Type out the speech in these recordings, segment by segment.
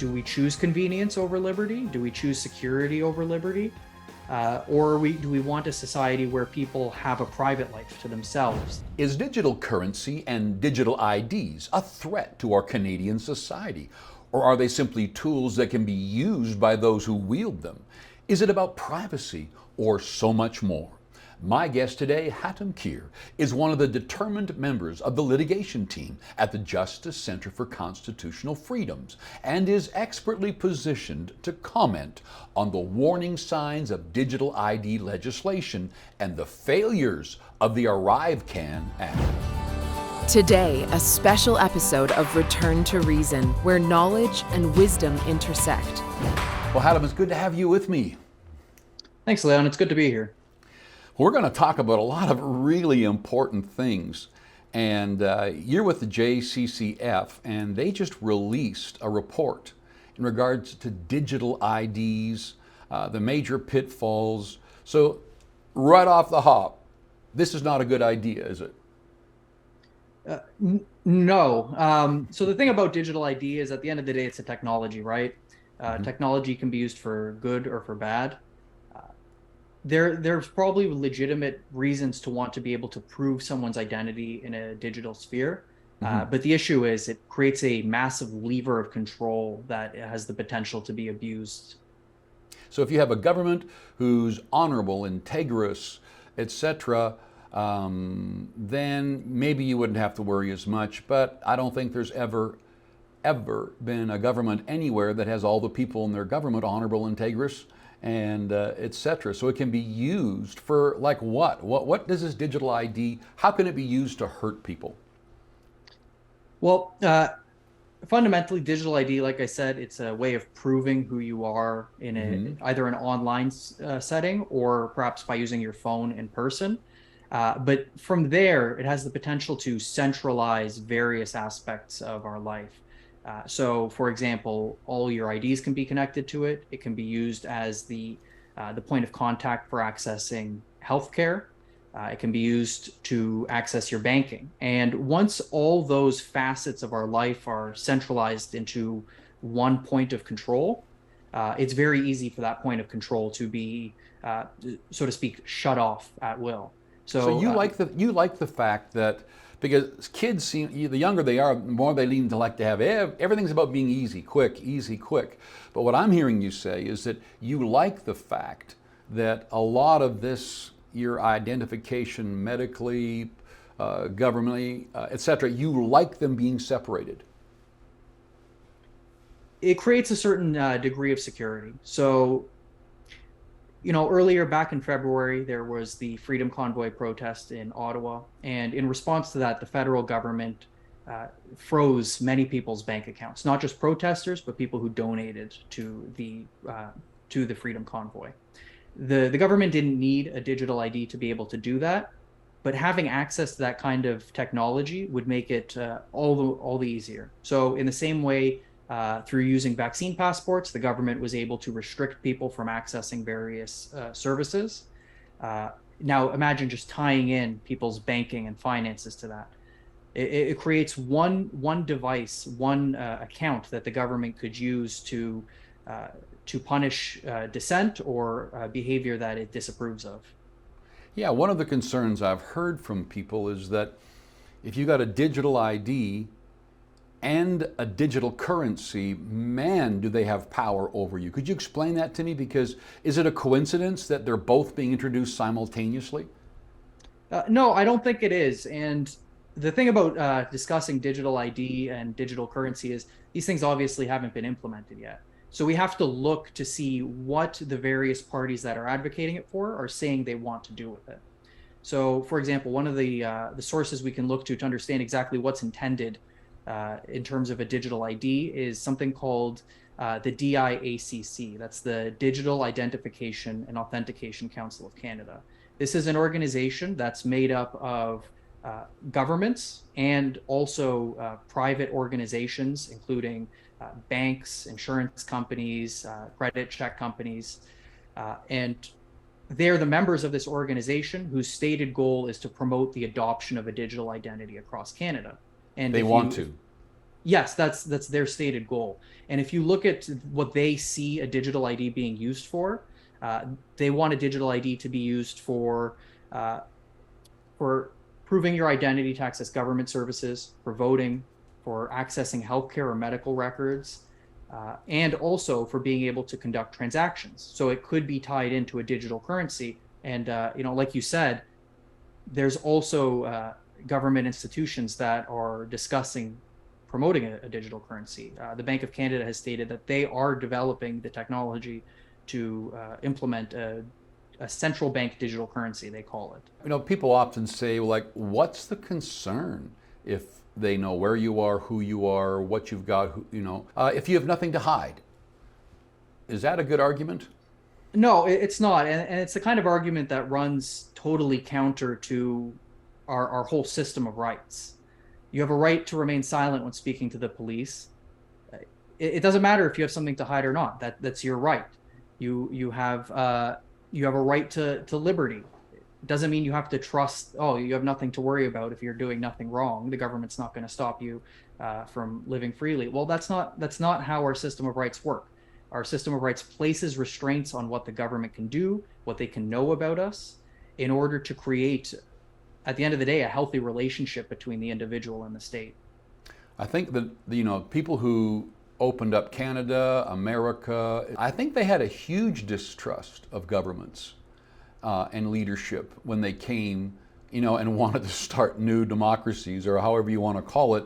do we choose convenience over liberty? Do we choose security over liberty? Or do we want a society where people have a private life to themselves? Is digital currency and digital IDs a threat to our Canadian society? Or are they simply tools that can be used by those who wield them? Is it about privacy or so much more? My guest today, Hatim Kheir, is one of the determined members of the litigation team at the Justice Center for Constitutional Freedoms and is expertly positioned to comment on the warning signs of digital ID legislation and the failures of the ArriveCAN Act. Today, a special episode of Return to Reason, where knowledge and wisdom intersect. Well, Hatim, it's good to have you with me. Thanks, Leon. It's good to be here. We're going to talk about a lot of really important things. And you're with the JCCF, and they just released a report in regards to digital IDs, the major pitfalls. So right off the hop, this is not a good idea, is it? No. So the thing about digital ID is at the end of the day, it's a technology, right? Technology can be used for good or for bad. There's probably legitimate reasons to want to be able to prove someone's identity in a digital sphere. But the issue is it creates a massive lever of control that has the potential to be abused. So if you have a government who's honorable, integrous, etc., then maybe you wouldn't have to worry as much. But I don't think there's ever been a government anywhere that has all the people in their government honorable, integrous, and etc. So it can be used for like what? What does this digital ID, how can it be used to hurt people? Well, fundamentally, digital ID, like I said, it's a way of proving who you are in either an online setting or perhaps by using your phone in person. But from there, it has the potential to centralize various aspects of our life. So, for example, all your IDs can be connected to it. It can be used as the point of contact for accessing healthcare. It can be used to access your banking. And once all those facets of our life are centralized into one point of control, it's very easy for that point of control to be, so to speak, shut off at will. So you like the fact that, because kids seem, the younger they are, the more they seem to like to have everything's about being easy, quick. But what I'm hearing you say is that you like the fact that a lot of this, your identification medically, governmentally, etc., you like them being separated. It creates a certain degree of security. So, earlier back in February, there was the Freedom Convoy protest in Ottawa. And in response to that, the federal government froze many people's bank accounts, not just protesters, but people who donated to the Freedom Convoy. The government didn't need a digital ID to be able to do that, but having access to that kind of technology would make it all the easier. So in the same way, through using vaccine passports, the government was able to restrict people from accessing various services. Now, imagine just tying in people's banking and finances to that. It creates one device, one account that the government could use to punish dissent or behavior that it disapproves of. Yeah, one of the concerns I've heard from people is that if you got a digital ID and a digital currency, man, do they have power over you. Could you explain that to me? Because is it a coincidence that they're both being introduced simultaneously? No, I don't think it is. And the thing about discussing digital ID and digital currency is these things obviously haven't been implemented yet. So we have to look to see what the various parties that are advocating it for are saying they want to do with it. So, for example, one of the sources we can look to understand exactly what's intended in terms of a digital ID is something called the DIACC. That's the Digital Identification and Authentication Council of Canada. This is an organization that's made up of governments and also private organizations, including banks, insurance companies, credit check companies, and they're the members of this organization whose stated goal is to promote the adoption of a digital identity across Canada. And they want to. Yes, that's their stated goal. And if you look at what they see a digital ID being used for, uh, they want a digital ID to be used uh, for proving your identity to access government services, for voting, for accessing healthcare or medical records, and also for being able to conduct transactions. So it could be tied into a digital currency. And like you said, there's also government institutions that are discussing promoting a digital currency. The Bank of Canada has stated that they are developing the technology to implement a central bank digital currency, they call it. People often say, like, what's the concern if they know where you are, who you are, what you've got, if you have nothing to hide? Is that a good argument? No, it's not. And it's the kind of argument that runs totally counter to our whole system of rights. You have a right to remain silent when speaking to the police. It doesn't matter if you have something to hide or not. That's your right. You have a right to liberty. It doesn't mean you have to trust. Oh, you have nothing to worry about if you're doing nothing wrong. The government's not going to stop you from living freely. Well, that's not how our system of rights work. Our system of rights places restraints on what the government can do, what they can know about us, in order to create, at the end of the day, a healthy relationship between the individual and the state. I think that people who opened up Canada, America, I think they had a huge distrust of governments and leadership when they came, and wanted to start new democracies, or however you want to call it.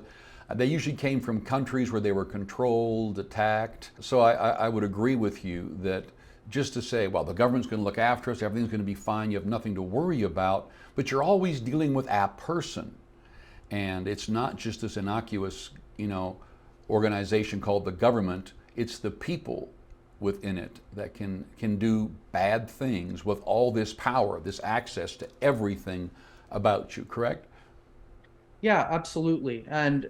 They usually came from countries where they were controlled, attacked. So I would agree with you that just to say, well, the government's going to look after us, everything's going to be fine, you have nothing to worry about, but you're always dealing with a person. And it's not just this innocuous, organization called the government, it's the people within it that can do bad things with all this power, this access to everything about you, correct? Yeah, absolutely. And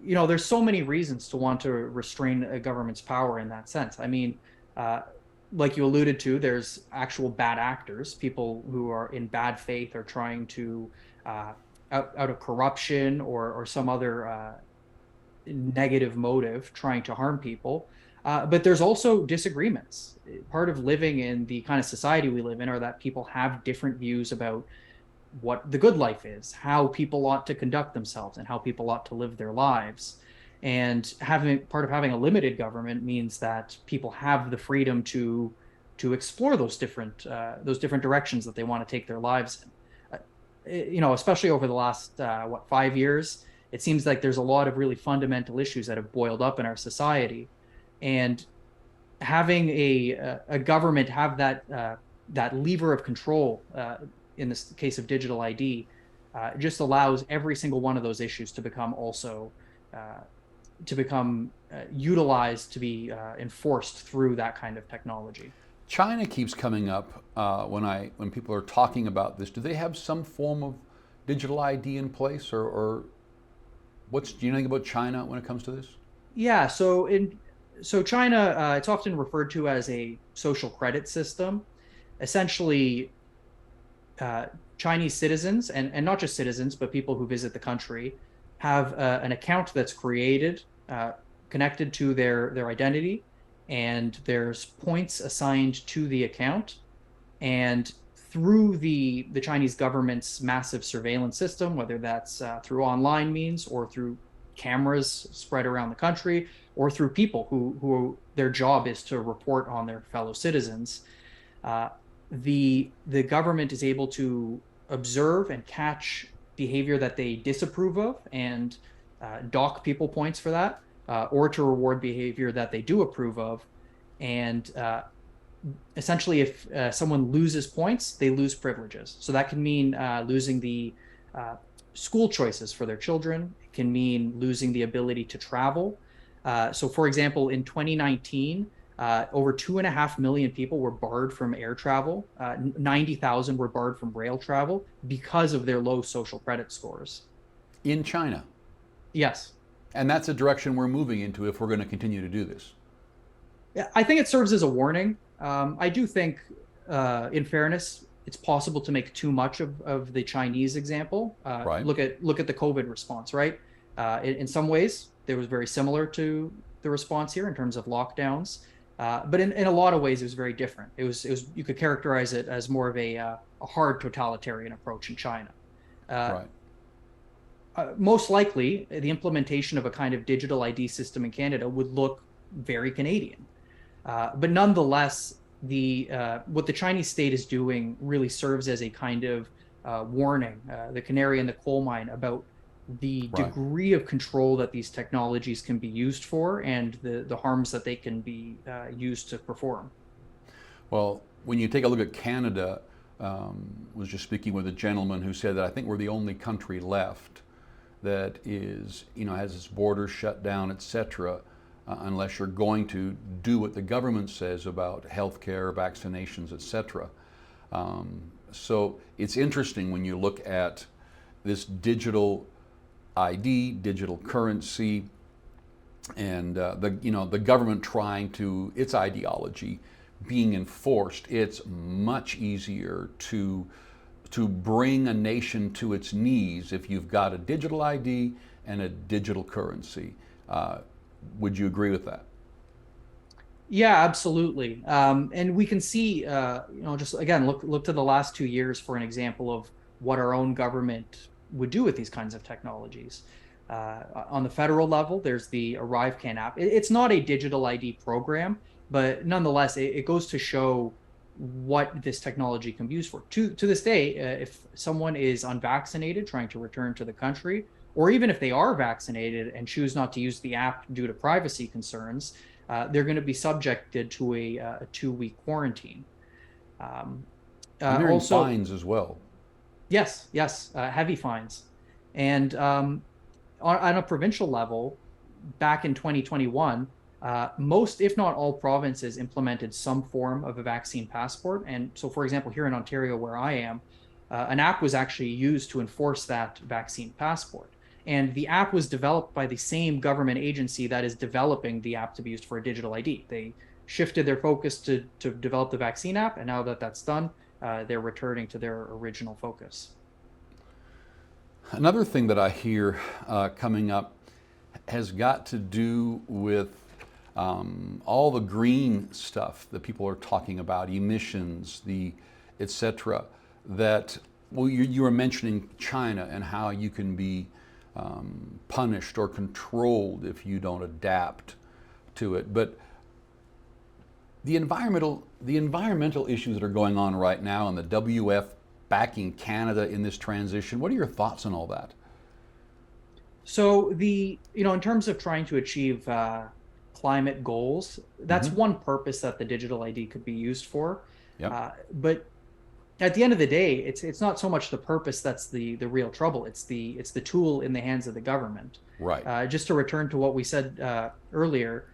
there's so many reasons to want to restrain a government's power in that sense. I mean, like you alluded to, there's actual bad actors, people who are in bad faith or trying to, out of corruption or some other negative motive, trying to harm people. But there's also disagreements. Part of living in the kind of society we live in are that people have different views about what the good life is, how people ought to conduct themselves, and how people ought to live their lives. And part of having a limited government means that people have the freedom to explore those different directions that they want to take their lives in. Especially over the last 5 years, it seems like there's a lot of really fundamental issues that have boiled up in our society, and having a government have that lever of control in this case of digital ID, just allows every single one of those issues to become utilized, to be enforced through that kind of technology. China keeps coming up when people are talking about this. Do they have some form of digital ID in place, or do you know anything about China when it comes to this? Yeah, so China, it's often referred to as a social credit system. Essentially, Chinese citizens, and not just citizens, but people who visit the country, have an account that's created, connected to their identity, and there's points assigned to the account. And through the Chinese government's massive surveillance system, whether that's through online means or through cameras spread around the country, or through people who their job is to report on their fellow citizens, the government is able to observe and catch behavior that they disapprove of, and dock people points for that, or to reward behavior that they do approve of. And essentially, if someone loses points, they lose privileges. So that can mean losing the school choices for their children. It can mean losing the ability to travel. So, for example, in 2019, over 2.5 million people were barred from air travel. 90,000 were barred from rail travel because of their low social credit scores. In China? Yes. And that's a direction we're moving into if we're going to continue to do this. Yeah, I think it serves as a warning. I do think, in fairness, it's possible to make too much of the Chinese example. Right. Look at the COVID response, right? In some ways, that was very similar to the response here in terms of lockdowns. But in a lot of ways, it was very different. It was you could characterize it as more of a hard totalitarian approach in China. Uh, Right. Most likely, the implementation of a kind of digital ID system in Canada would look very Canadian. But nonetheless, the what the Chinese state is doing really serves as a kind of warning, the canary in the coal mine about the Right. degree of control that these technologies can be used for and the harms that they can be used to perform. Well, when you take a look at Canada, was just speaking with a gentleman who said that I think we're the only country left that is, has its borders shut down, etc., unless you're going to do what the government says about healthcare, vaccinations, etc. So it's interesting when you look at this digital ID, digital currency, and the government trying to its ideology being enforced. It's much easier to bring a nation to its knees if you've got a digital ID and a digital currency. Would you agree with that? Yeah, absolutely. And we can see, just again, look to the last 2 years for an example of what our own government would do with these kinds of technologies. On the federal level, there's the ArriveCAN app. It's not a digital ID program, but nonetheless, it goes to show what this technology can be used for. To this day, if someone is unvaccinated trying to return to the country, or even if they are vaccinated and choose not to use the app due to privacy concerns, they're going to be subjected to a 2-week quarantine. Um, I'm hearing Also, fines as well. yes, heavy fines. And on a provincial level, back in 2021, most, if not all, provinces implemented some form of a vaccine passport. And so, for example, here in Ontario, where I am, an app was actually used to enforce that vaccine passport. And the app was developed by the same government agency that is developing the app to be used for a digital ID. They shifted their focus to develop the vaccine app, and now that that's done, they're returning to their original focus. Another thing that I hear coming up has got to do with all the green stuff that people are talking about, emissions, the etc. That, well, you were mentioning China and how you can be punished or controlled if you don't adapt to it. But the environmental issues that are going on right now, and the WF backing Canada in this transition, what are your thoughts on all that? So in terms of trying to achieve climate goals, that's Mm-hmm. one purpose that the digital ID could be used for. Yep. But at the end of the day, it's not so much the purpose that's the real trouble. It's the tool in the hands of the government. Right. Just to return to what we said earlier,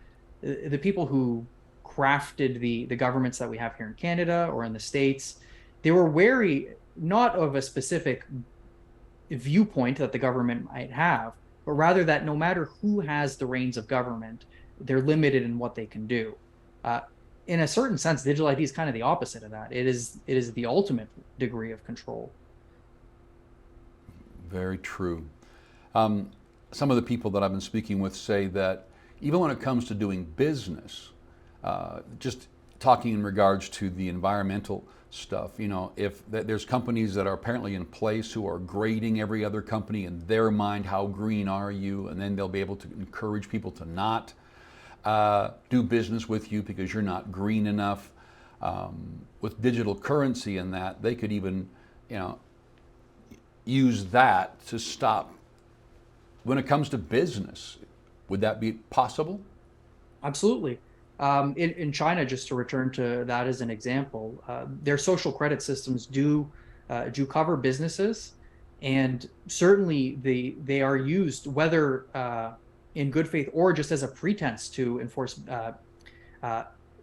the people who crafted the governments that we have here in Canada or in the States, they were wary not of a specific viewpoint that the government might have, but rather that no matter who has the reins of government, they're limited in what they can do. Uh, in a certain sense, digital ID is kind of the opposite of that. It is the ultimate degree of control. Very true. Some of the people that I've been speaking with say that even when it comes to doing business, just talking in regards to the environmental stuff, if there's companies that are apparently in place who are grading every other company in their mind, how green are you? And then they'll be able to encourage people to not do business with you because you're not green enough. With digital currency and that, they could even, use that to stop when it comes to business. Would that be possible? Absolutely. In China, just to return to that as an example, their social credit systems do cover businesses, and certainly they are used whether in good faith or just as a pretense to enforce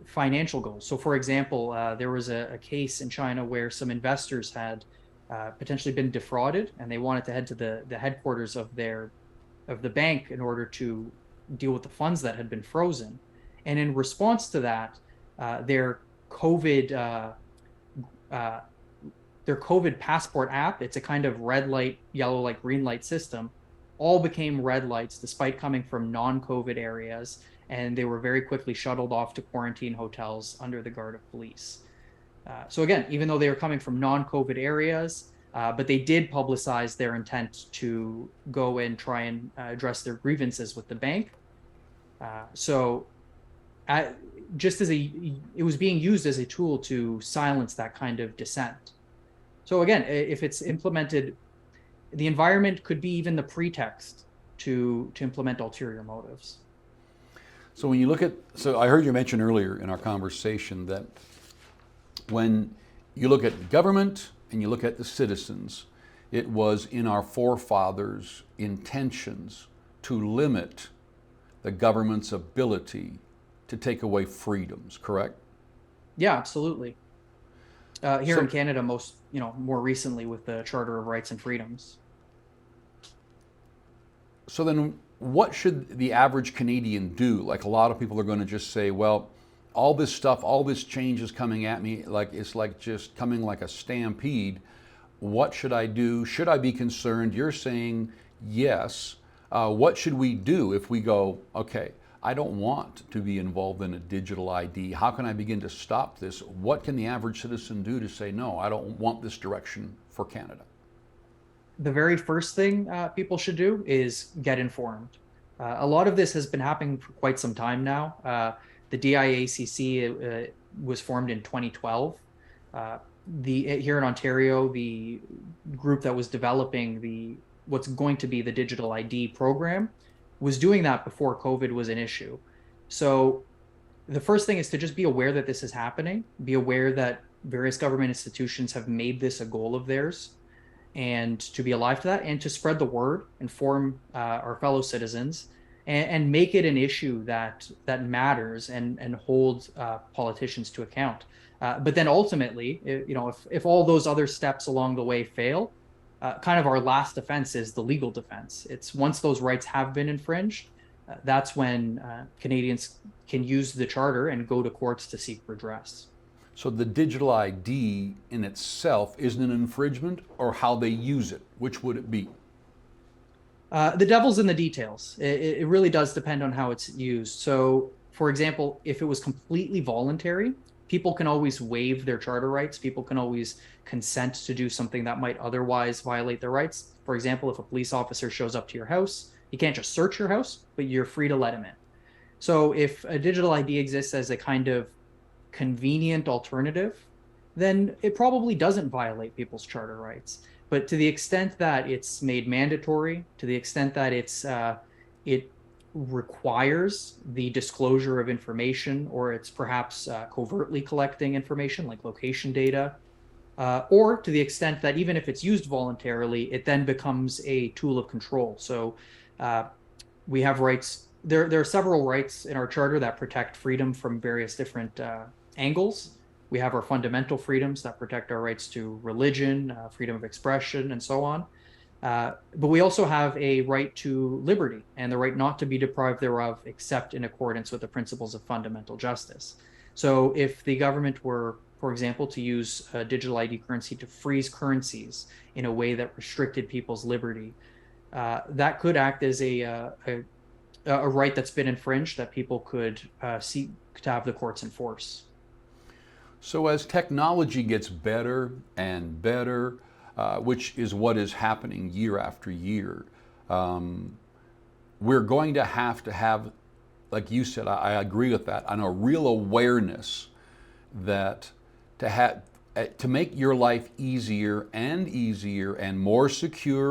financial goals. So, for example, there was a case in China where some investors had potentially been defrauded, and they wanted to head to the headquarters of the bank in order to deal with the funds that had been frozen. And in response to that, their COVID their COVID passport app, it's a kind of red light, yellow light, green light system, all became red lights despite coming from non-COVID areas, and they were very quickly shuttled off to quarantine hotels under the guard of police. So again, even though they were coming from non-COVID areas, but they did publicize their intent to go and try and address their grievances with the bank. So at, just as it was being used as a tool to silence that kind of dissent. So again, if it's implemented, the environment could be even the pretext to implement ulterior motives. So when you look at, so I heard you mention earlier in our conversation that when you look at government and you look at the citizens, it was in our forefathers' intentions to limit the government's ability to take away freedoms, correct? Yeah, absolutely. Here in Canada, more recently with the Charter of Rights and Freedoms. So then what should the average Canadian do? Like a lot of people are going to just say, well, all this stuff, all this change is coming at me, like it's like just coming like a stampede. What should I do? Should I be concerned? You're saying yes. What should we do if we go, okay, I don't want to be involved in a digital ID. How can I begin to stop this? What can the average citizen do to say, no, I don't want this direction for Canada? The very first thing people should do is get informed. A lot of this has been happening for quite some time now. The DIACC was formed in 2012. Here in Ontario, the group that was developing what's going to be the Digital ID program was doing that before COVID was an issue. So the first thing is to just be aware that this is happening, be aware that various government institutions have made this a goal of theirs, and to be alive to that and to spread the word, inform our fellow citizens, and make it an issue that matters and hold politicians to account. But then ultimately, if all those other steps along the way fail, kind of our last defense is the legal defense. It's once those rights have been infringed, that's when Canadians can use the charter and go to courts to seek redress. So the digital ID in itself isn't an infringement, or how they use it? Which would it be? The devil's in the details. It really does depend on how it's used. So, for example, if it was completely voluntary, people can always waive their charter rights. People can always consent to do something that might otherwise violate their rights. For example, if a police officer shows up to your house, you can't just search your house, but you're free to let him in. So if a digital ID exists as a kind of convenient alternative, then it probably doesn't violate people's charter rights. But to the extent that it's made mandatory, to the extent that it requires the disclosure of information, or it's perhaps covertly collecting information like location data, or to the extent that even if it's used voluntarily, it then becomes a tool of control. So we have rights. There are several rights in our charter that protect freedom from various different angles. We have our fundamental freedoms that protect our rights to religion, freedom of expression, and so on. But we also have a right to liberty and the right not to be deprived thereof except in accordance with the principles of fundamental justice. So if the government were, for example, to use a digital ID currency to freeze currencies in a way that restricted people's liberty, that could act as a right that's been infringed that people could seek to have the courts enforce. So as technology gets better and better, which is what is happening year after year, we're going to have, like you said, I agree with that, and a real awareness that to make your life easier and more secure,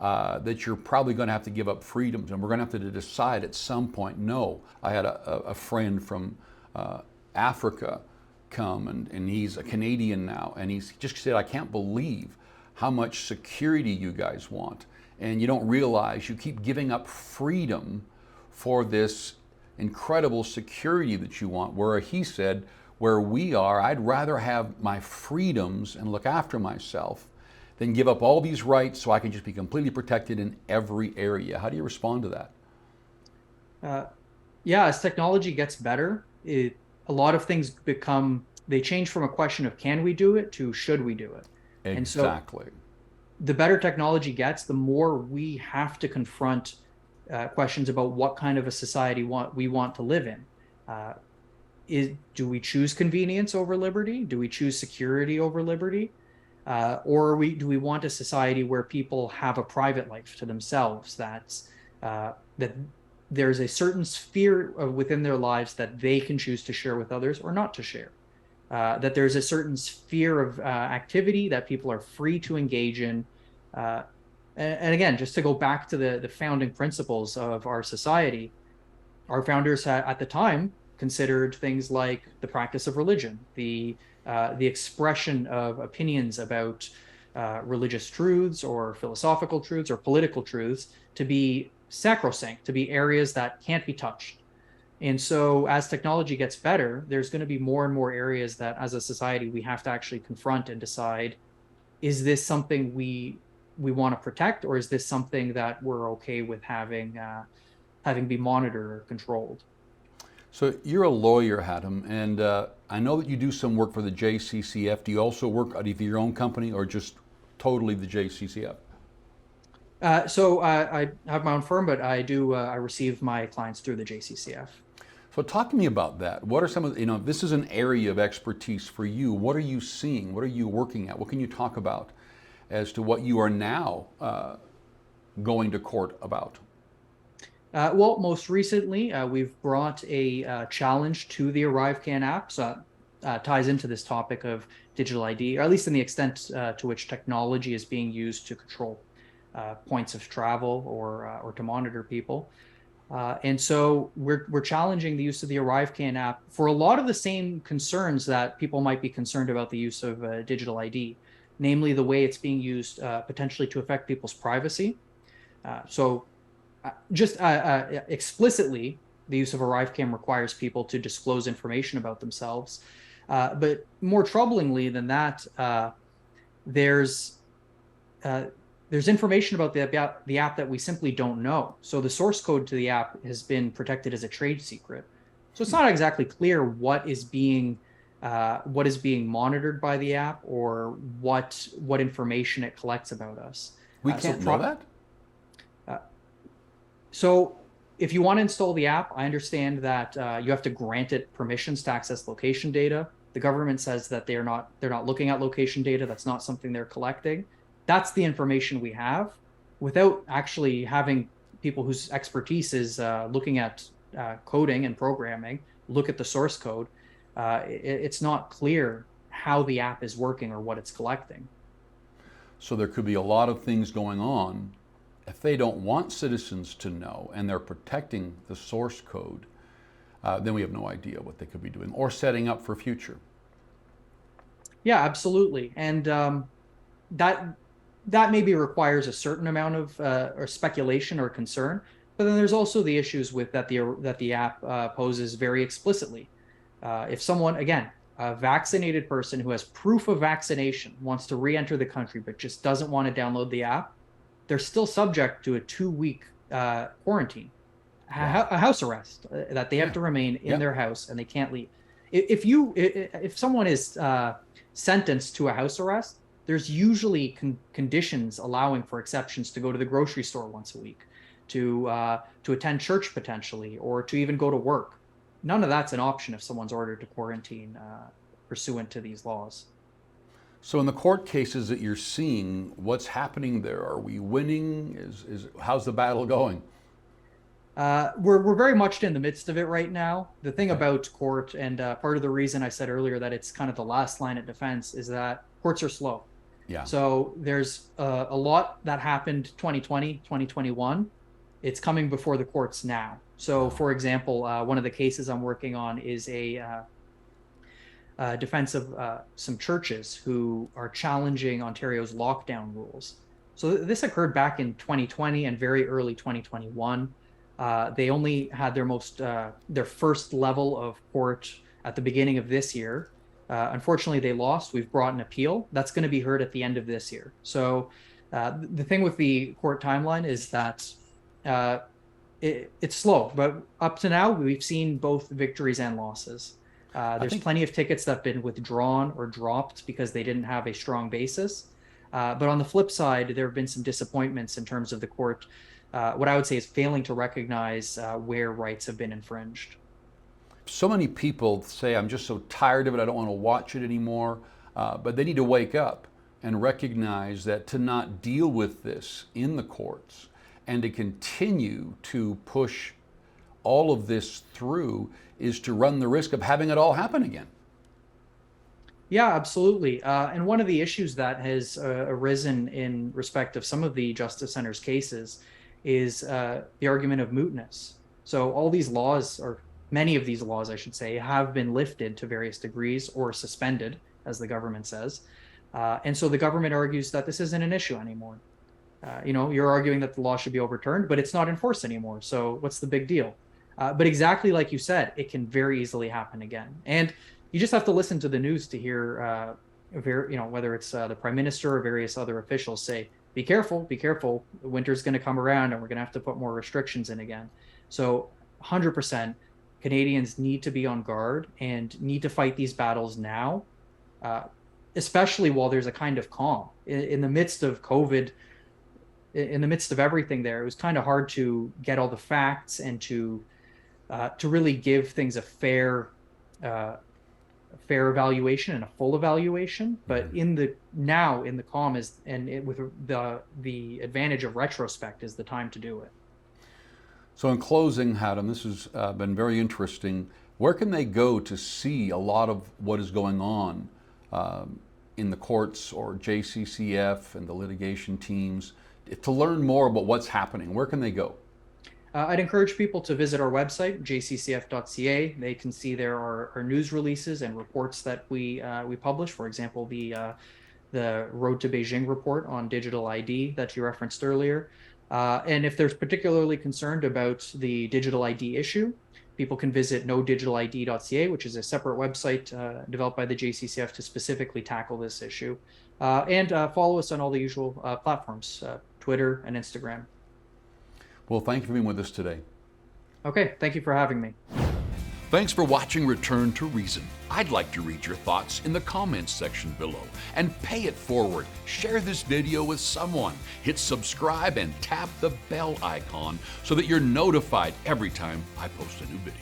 that you're probably going to have to give up freedoms, and we're going to have to decide at some point, no. I had a friend from Africa come, and he's a Canadian now, and he's just said, I can't believe how much security you guys want, and you don't realize you keep giving up freedom for this incredible security that you want, where he said, where we are, I'd rather have my freedoms and look after myself than give up all these rights so I can just be completely protected in every area. How do you respond to that? Yeah, as technology gets better, a lot of things they change from a question of can we do it to should we do it. Exactly. the better technology gets, the more we have to confront questions about what kind of a society we want to live in. Uh, do we choose convenience over liberty? Do we choose security over liberty? Or do we want a society where people have a private life to themselves, that there's a certain sphere within their lives that they can choose to share with others or not to share? That there's a certain sphere of activity that people are free to engage in. Uh, and again, just to go back to the founding principles of our society, our founders at the time considered things like the practice of religion, the expression of opinions about religious truths or philosophical truths or political truths to be sacrosanct, to be areas that can't be touched. And so as technology gets better, there's going to be more and more areas that as a society we have to actually confront and decide, is this something we want to protect, or is this something that we're okay with having be monitored or controlled? So you're a lawyer, Hatim, and I know that you do some work for the JCCF. Do you also work out of your own company or just totally the JCCF? So I have my own firm, but I receive my clients through the JCCF. So talk to me about that. What are some of this is an area of expertise for you. What are you seeing? What are you working at? What can you talk about as to what you are now going to court about? Well, most recently, we've brought a challenge to the ArriveCAN app. So ties into this topic of digital ID, or at least in the extent to which technology is being used to control points of travel or to monitor people. And so we're challenging the use of the ArriveCAN app for a lot of the same concerns that people might be concerned about the use of digital ID, namely the way it's being used potentially to affect people's privacy. So just explicitly, the use of ArriveCAN requires people to disclose information about themselves. But more troublingly than that, there's information about the app that we simply don't know. So the source code to the app has been protected as a trade secret. So it's not exactly clear what is being monitored by the app, or what information it collects about us. We can't know that? So if you want to install the app, I understand that you have to grant it permissions to access location data. The government says that they're not looking at location data. That's not something they're collecting. That's the information we have, without actually having people whose expertise is looking at coding and programming look at the source code. It's not clear how the app is working or what it's collecting. So there could be a lot of things going on. If they don't want citizens to know and they're protecting the source code, then we have no idea what they could be doing or setting up for future. Yeah, absolutely. And that maybe requires a certain amount of or speculation or concern. But then there's also the issues with that the app poses very explicitly. If someone, again, a vaccinated person who has proof of vaccination wants to re-enter the country but just doesn't want to download the app, they're still subject to a 2-week quarantine, a house arrest, that they have to remain in their house and they can't leave. If someone is sentenced to a house arrest, there's usually conditions allowing for exceptions to go to the grocery store once a week, to attend church potentially, or to even go to work. None of that's an option if someone's ordered to quarantine pursuant to these laws. So in the court cases that you're seeing, what's happening there? Are we winning? How's the battle going? We're very much in the midst of it right now. The thing about court, and part of the reason I said earlier that it's kind of the last line of defense, is that courts are slow. Yeah. So there's a lot that happened 2020, 2021. It's coming before the courts now. So for example, one of the cases I'm working on is a defense of some churches who are challenging Ontario's lockdown rules. So this occurred back in 2020 and very early 2021. They only had their first level of court at the beginning of this year. Unfortunately, they lost. We've brought an appeal. That's going to be heard at the end of this year. So the thing with the court timeline is that it's slow, but up to now, we've seen both victories and losses. There's plenty of tickets that have been withdrawn or dropped because they didn't have a strong basis. But on the flip side, there have been some disappointments in terms of the court, what I would say is failing to recognize where rights have been infringed. So many people say, I'm just so tired of it, I don't want to watch it anymore. But they need to wake up and recognize that to not deal with this in the courts and to continue to push all of this through is to run the risk of having it all happen again. Yeah, absolutely. And one of the issues that has arisen in respect of some of the Justice Center's cases is the argument of mootness. So all these laws, or many of these laws, I should say, have been lifted to various degrees or suspended, as the government says. And so the government argues that this isn't an issue anymore. You're arguing that the law should be overturned, but it's not enforced anymore. So what's the big deal? But exactly like you said, it can very easily happen again. And you just have to listen to the news to hear, whether it's the prime minister or various other officials say, be careful, winter's going to come around and we're going to have to put more restrictions in again. So 100% Canadians need to be on guard and need to fight these battles now, especially while there's a kind of calm. In the midst of COVID, in the midst of everything there, it was kind of hard to get all the facts and to really give things a fair evaluation and a full evaluation. But in the calm with the advantage of retrospect is the time to do it. So in closing, Hatim, this has been very interesting. Where can they go to see a lot of what is going on in the courts or JCCF and the litigation teams to learn more about what's happening? Where can they go? I'd encourage people to visit our website, jccf.ca. They can see there are news releases and reports that we publish. For example, the Road to Beijing report on digital ID that you referenced earlier. And if they're particularly concerned about the digital ID issue, people can visit nodigitalid.ca, which is a separate website developed by the JCCF to specifically tackle this issue. And follow us on all the usual platforms, Twitter and Instagram. Well, thank you for being with us today. Okay, thank you for having me. Thanks for watching Return to Reason. I'd like to read your thoughts in the comments section below and pay it forward. Share this video with someone. Hit subscribe and tap the bell icon so that you're notified every time I post a new video.